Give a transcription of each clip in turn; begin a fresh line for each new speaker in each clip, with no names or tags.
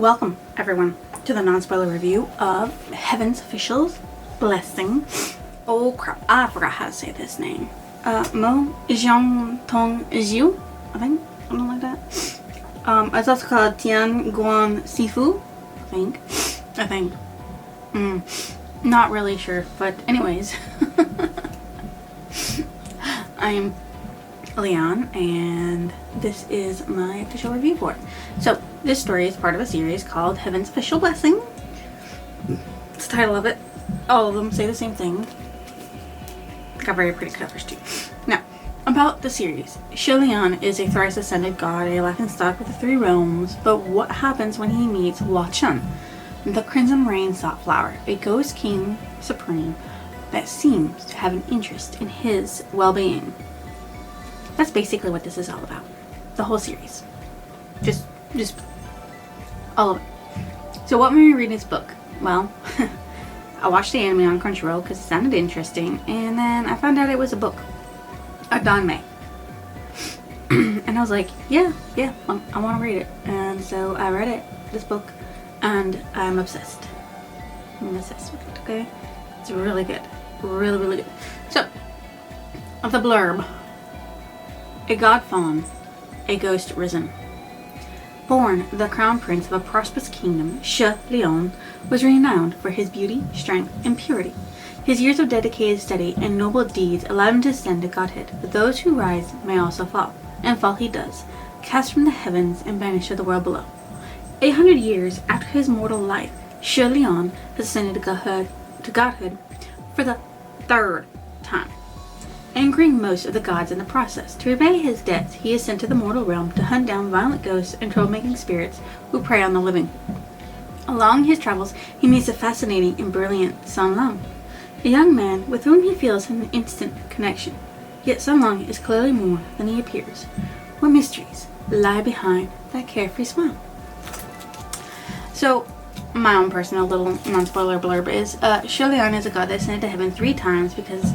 Welcome, everyone, to the non-spoiler review of Heaven's Official's Blessing. Oh crap, I forgot how to say this name. Mo Jiang Tong Jiu, I think, something like that. It's also called Tian Guan Sifu, I think. Not really sure, but anyways. I'm Leon, and this is my official review for it. So, this story is part of a series called Heaven's Official Blessing. It's the title of it. All of them say the same thing. Got very pretty covers too. Now, about the series. Shilian is a thrice ascended god, a laughingstock with the three realms, but what happens when he meets Hua Chun, the Crimson Rain Softflower, a ghost king supreme that seems to have an interest in his well-being? That's basically what this is all about. The whole series. Just all of it. So what made me read this book? Well, I watched the anime on Crunchyroll because it sounded interesting, and then I found out it was a book. A Danmei. And I was like, yeah, I want to read it. And so I read it, this book, and I'm obsessed. I'm obsessed with it, okay? It's really good. Really, really good. So, of the blurb. A god fallen, a ghost risen. Born the crown prince of a prosperous kingdom, Shi Leon was renowned for his beauty, strength, and purity. His years of dedicated study and noble deeds allowed him to ascend to godhood, but those who rise may also fall, and fall he does, cast from the heavens and banished to the world below. 800 years after his mortal life, Shi Leon has ascended to godhood for the third time, angering most of the gods in the process. To repay his debts, he is sent to the mortal realm to hunt down violent ghosts and troublemaking spirits who prey on the living. Along his travels, he meets the fascinating and brilliant Sun Lang, a young man with whom he feels an instant connection. Yet Sun Lang is clearly more than he appears. What mysteries lie behind that carefree smile? So, my own personal little non-spoiler blurb is, Shilian is a god that ascended to heaven 3 times because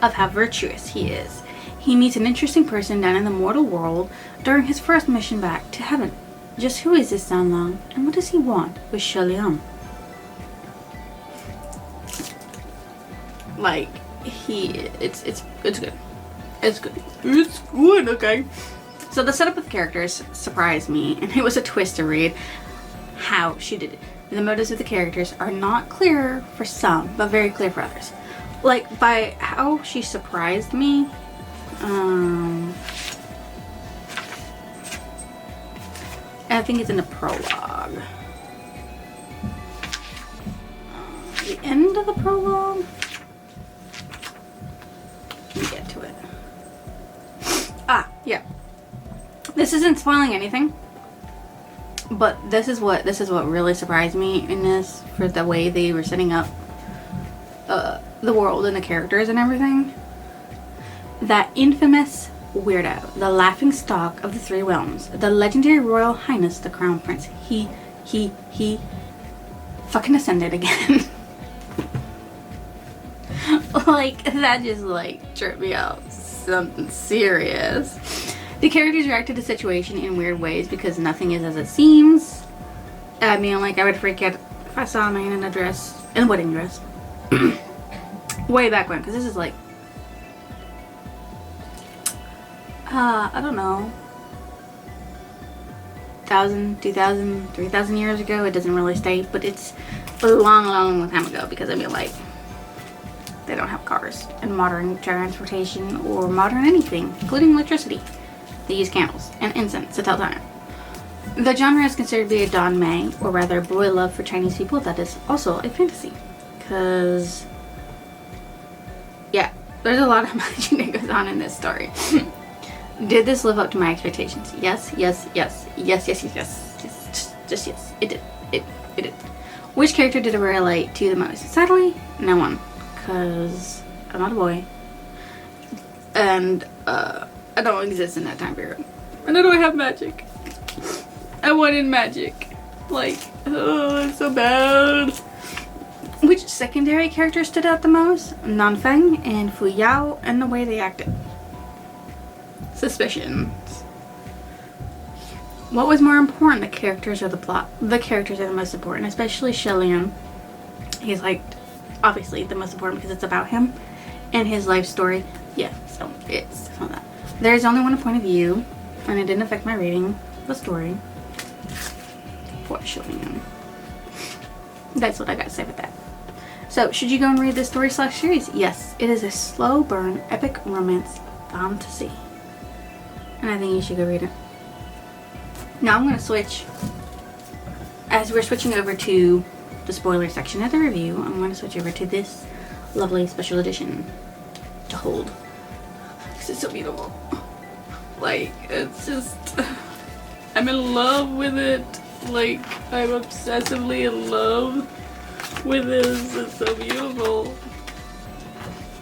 of how virtuous he is. He meets an interesting person down in the mortal world during his first mission back to heaven. Just who is this Sun Lang, and what does he want with Shilian? Like, it's good. It's good, okay? So the setup of the characters surprised me, and it was a twist to read how she did it. The motives of the characters are not clear for some, but very clear for others. Like, by how she surprised me, I think it's in the prologue. The end of the prologue? Let me get to it. Yeah. This isn't spoiling anything, but this is what really surprised me in this, for the way they were setting up the world and the characters and everything. That infamous weirdo, the laughing stock of the 3 realms, the legendary royal highness, the crown prince, he fucking ascended again. Like, that just like tripped me out. Something serious. The characters react to the situation in weird ways because nothing is as it seems. I mean, like, I would freak out if I saw a man in a wedding dress. Way back when, because this is like, I don't know, 1,000, 2,000, 3,000 years ago. It doesn't really state, but it's a long time ago, because I mean, like, they don't have cars and modern transportation or modern anything, including electricity. They use candles and incense to tell time. The genre is considered to be a Danmei, or rather boy love for Chinese people. That is also a fantasy, because yeah, there's a lot of magic that goes on in this story. Did this live up to my expectations? Yes. Just yes. It did. Which character did I relate to the most? Sadly, no one, because I'm not a boy, and I don't exist in that time period, and I don't have magic. I wanted magic. Like, oh, it's so bad. Which secondary character stood out the most? Nanfeng and Fu Yao, and the way they acted. Suspicions. What was more important, the characters or the plot? The characters are the most important, especially Shillian. He's like obviously the most important because it's about him and his life story. Yeah, so it's not that. There's only one point of view, and it didn't affect my rating of the story. For Shillian. That's what I gotta say with that. So, should you go and read this story/series? Yes, it is a slow burn, epic romance fantasy. And I think you should go read it. Now I'm going to switch, as we're switching over to the spoiler section of the review, I'm going to switch over to this lovely special edition to hold. This is so beautiful. Like, it's just, I'm in love with it. Like, I'm obsessively in love with this. It's so beautiful.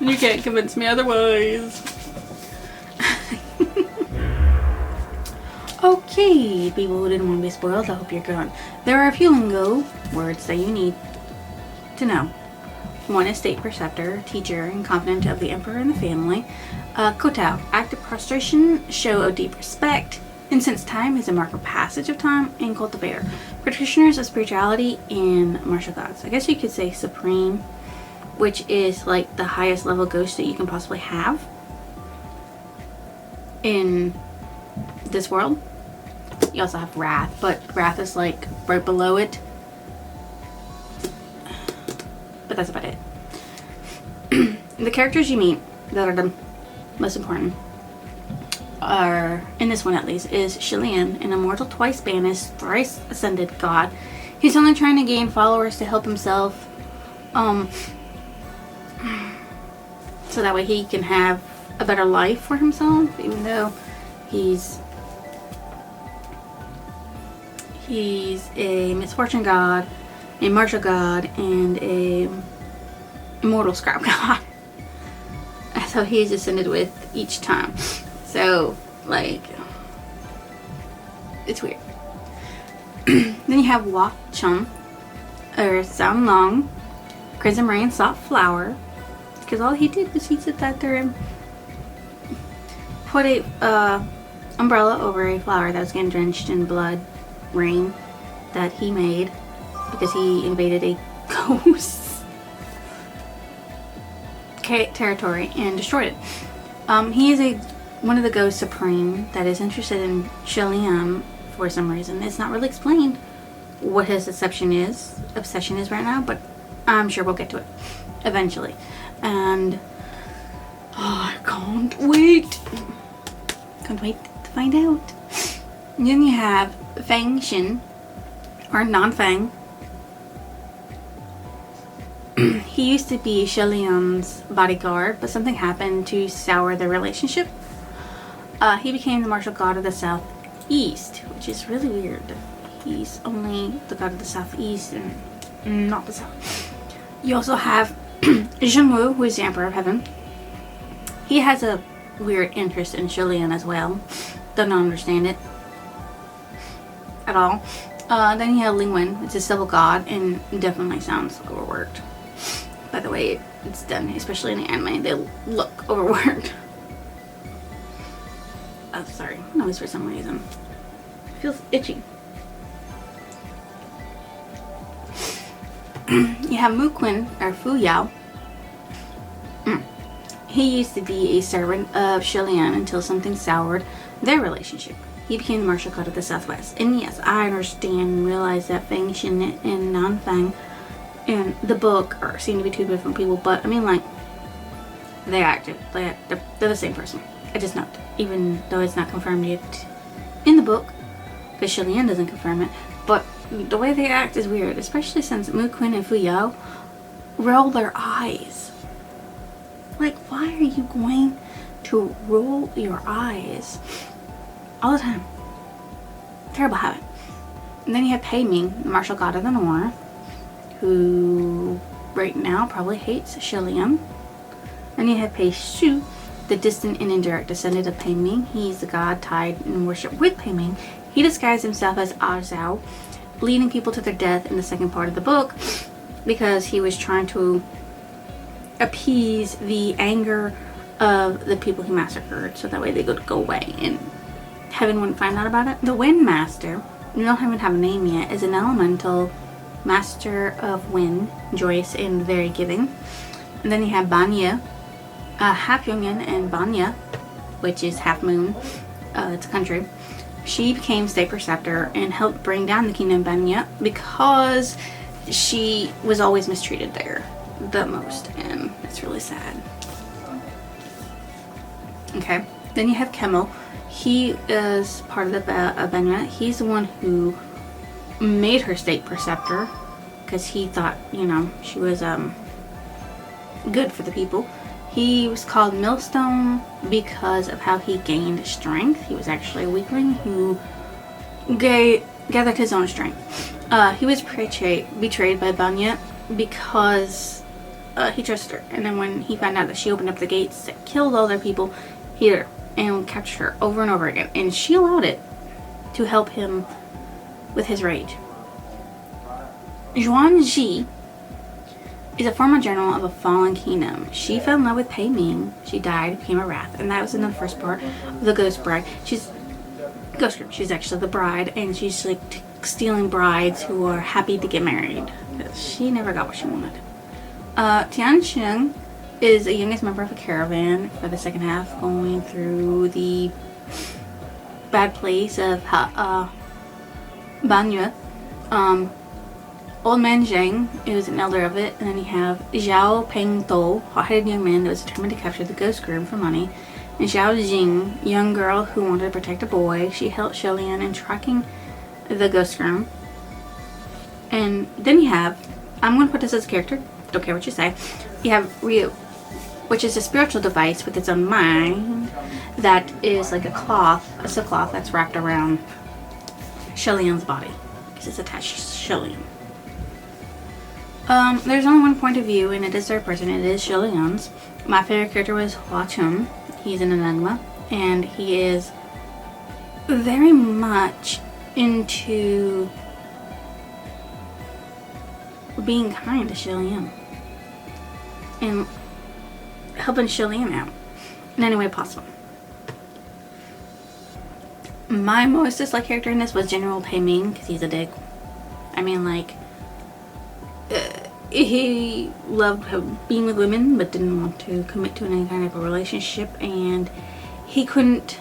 And you can't convince me otherwise. Okay, people who didn't want to be spoiled, I hope you're good. There are a few lingo words that you need to know. One is state preceptor, teacher, and confidant of the emperor and the family. Kotao, act of prostration, show of deep respect. Incense time is a mark of passage of time. And cultivator, practitioners of spirituality and martial gods. I guess you could say supreme, which is like the highest level ghost that you can possibly have in this world. You also have Wrath, but Wrath is like right below it. But that's about it. The characters you meet that are the most important are, in this one at least, is Shillian, an immortal, twice banished, thrice ascended god. He's only trying to gain followers to help himself. So that way he can have a better life for himself, even though he's a misfortune god, a martial god, and a immortal scrap god. That's how he's ascended with each time. So, like, it's weird. Then you have Wak Chum, or Sam Long, Crimson Rain Soft Flower, because all he did was he sat there and put a umbrella over a flower that was getting drenched in blood rain that he made because he invaded a ghost territory and destroyed it. He is one of the ghosts supreme that is interested in Shillian for some reason. It's not really explained what his obsession is right now, but I'm sure we'll get to it eventually. And I can't wait. Can't wait to find out. And then you have Fang Xin, or Non-Fang. He used to be Shillian's bodyguard, but something happened to sour their relationship. He became the martial god of the southeast, which is really weird. He's only the god of the southeast and not the south. You also have Zhengwu, who is the emperor of heaven. He has a weird interest in Shillian as well. Don't understand it at all. Then you have Lingwen, it's a civil god, and definitely sounds overworked. By the way, it's done, especially in the anime, they look overworked. Oh, sorry, noise for some reason. It feels itchy. You have Muquin, or Fu Yao. He used to be a servant of Shillian until something soured their relationship. He became the martial god of the southwest. And yes, I understand and realize that Fang Xin and Non-Fang in the book seem to be two different people, but I mean, like, they're the same person. I just know, even though it's not confirmed yet in the book, because Shillian doesn't confirm it, but the way they act is weird, especially since Muquin and Fu Yao roll their eyes. Like, why are you going to roll your eyes all the time? Terrible habit. And then you have Pei Ming, the martial god of the north, who right now probably hates Shillian. Then you have Pei Shu, the distant and indirect descendant of Pei Ming. He's the god tied in worship with Pei Ming. He disguised himself as Ah Zhao, leading people to their death in the second part of the book because he was trying to appease the anger of the people he massacred, so that way they could go away and Heaven wouldn't find out about it. The Wind Master, you don't even have a name yet, is an elemental master of wind, joyous and very giving. And then you have Banya, half Jungian, and Banya, which is half moon. It's a country. She became state preceptor and helped bring down the kingdom of Banya because she was always mistreated there the most, and it's really sad. Okay, then you have Kemmel. He is part of the Banya. He's the one who made her state preceptor because he thought, you know, she was good for the people. He was called Millstone because of how he gained strength. He was actually a weakling who gathered his own strength. He was betrayed by Banya because he trusted her. And then when he found out that she opened up the gates that killed all their people, he hit her and captured her over and over again. And she allowed it to help him with his rage. Zhuan Ji is a former general of a fallen kingdom. She fell in love with Pei Ming. She died, became a wrath, and that was in the first part of the Ghost Bride. She's actually the bride, and she's like stealing brides who are happy to get married. She never got what she wanted. Tian Xing is the youngest member of a caravan for the second half, going through the bad place of Banya. Old Man Zhang is an elder of it, and then you have Zhao Pengtou, hot-headed young man that was determined to capture the ghost groom for money, and Zhao Jing, young girl who wanted to protect a boy. She helped Shilian in tracking the ghost groom. And then you have, I'm going to put this as a character, don't care what you say, you have Ryu, which is a spiritual device with its own mind that is like a silk cloth that's wrapped around Shilian's body because it's attached to Shilian. There's only one point of view, and it is third person. It is Shilian's. My favorite character was Hua Chun. He's an enigma, and he is very much into being kind to Shilian and helping Shilian out in any way possible. My most disliked character in this was General Pei Ming because he's a dick. I mean, like, he loved being with women but didn't want to commit to any kind of a relationship, and he couldn't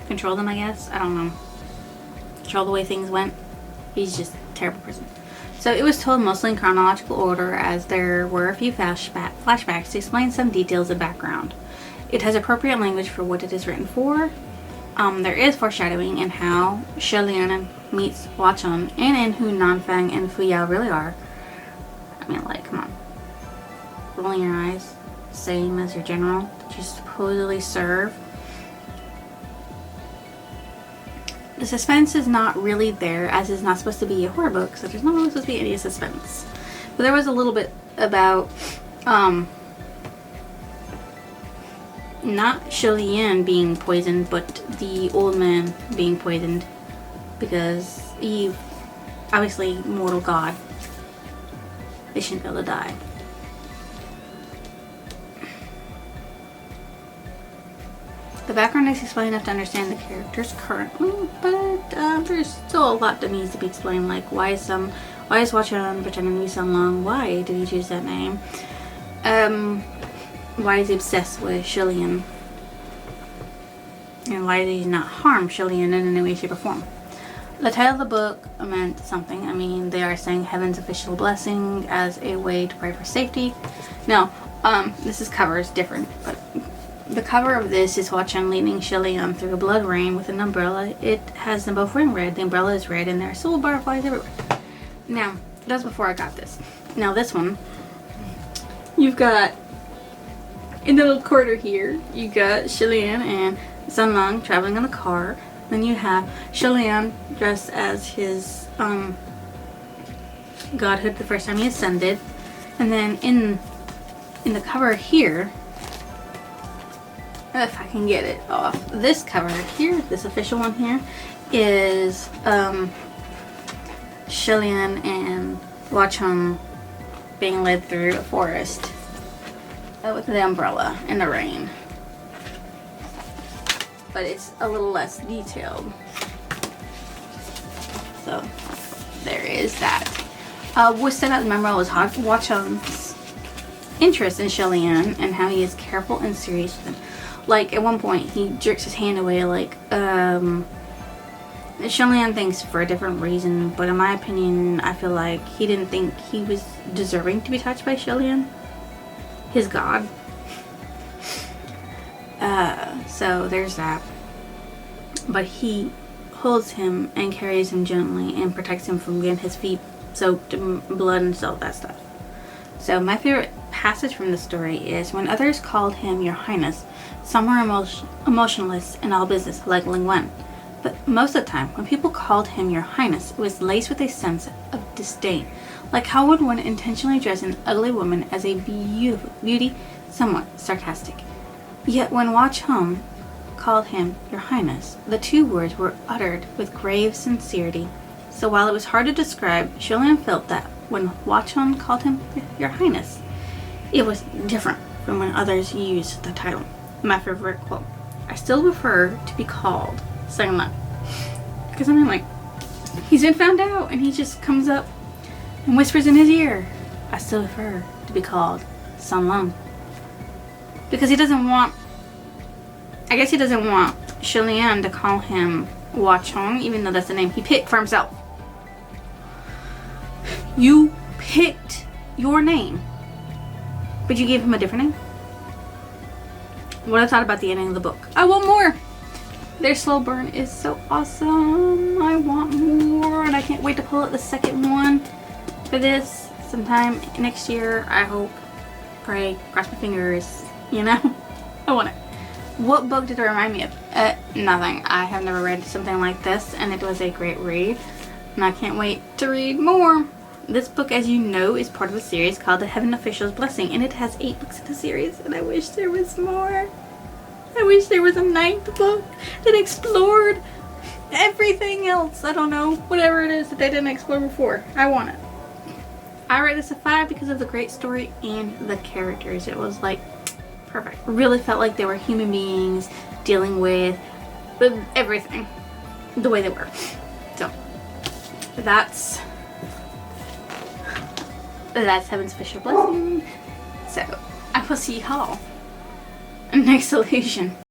control them, I guess. I don't know. Control the way things went. He's just a terrible person. So it was told mostly in chronological order, as there were a few flashbacks to explain some details of background. It has appropriate language for what it is written for. There is foreshadowing in how Shilian meets Hua Chun and in who Nanfang and Fu Yao really are. I mean, like, come on. Rolling your eyes, same as your general that you supposedly serve. The suspense is not really there, as it's not supposed to be a horror book, so there's not really supposed to be any suspense. But there was a little bit about not Shilian being poisoned, but the old man being poisoned, because Eve, obviously mortal god, they shouldn't be able to die. The background is explained enough to understand the characters currently, but there's still a lot that needs to be explained, like why is Hua Chun pretending to be Sun Long? Why did he choose that name? Why is he obsessed with Shilian? And why did he not harm Shilian in any way, shape, or form? The title of the book meant something. I mean, they are saying heaven's official blessing as a way to pray for safety. No, this cover is different, but the cover of this is Hua Chun leading Shilian through a blood rain with an umbrella. It has them both wearing red. The umbrella is red, and there are silver butterflies everywhere. Now, that's before I got this. Now, this one, you've got, in the little corner here, you got Shilian and Sun Long traveling in the car. Then you have Shilian dressed as his godhood the first time he ascended. And then in the cover here, if I can get it off, this cover here, this official one here, is Shilian and Hua Chun being led through a forest with the umbrella in the rain. but it's a little less detailed. So there is that. What stood out in my memory was Watchung's interest in Shelly-Ann and how he is careful and serious with him. Like, at one point, he jerks his hand away, like, Shelly-Ann thinks for a different reason, but in my opinion, I feel like he didn't think he was deserving to be touched by Shelly-Ann, his god. So there's that. But he holds him and carries him gently and protects him from getting his feet soaked in blood and all that stuff. So my favorite passage from the story is when others called him Your Highness, some were emotionless and all business, like Ling Wen. But most of the time, when people called him Your Highness, it was laced with a sense of disdain. Like how would one intentionally address an ugly woman as a beauty, somewhat sarcastic. Yet when Watchung called him Your Highness, the two words were uttered with grave sincerity. So while it was hard to describe, Shelly-Ann felt that when Watchung called him Your Highness, it was different from when others used the title. My favorite quote: I still prefer to be called Sun Lung. Because I mean, like, he's been found out and he just comes up and whispers in his ear, I still prefer to be called Sun Lung. Because he doesn't want, I guess he doesn't want Shelly-Ann to call him Watchung, even though that's the name he picked for himself. You picked your name, but you gave him a different name. What I thought about the ending of the book. I want more. Their slow burn is so awesome. I want more, and I can't wait to pull out the second one for this sometime next year. I hope, pray, cross my fingers, you know. I want it. What book did it remind me of? Nothing. I have never read something like this, and it was a great read, and I can't wait to read more. This book, as you know, is part of a series called The Heaven Official's Blessing, and it has 8 books in the series, and I wish there was more. I wish there was a 9th book that explored everything else. I don't know, whatever it is that they didn't explore before. I want it. I rate this a 5 because of the great story and the characters. It was like perfect. Really felt like they were human beings dealing with everything the way they were. So that's Heaven's Official Blessing. So I will see y'all next illusion.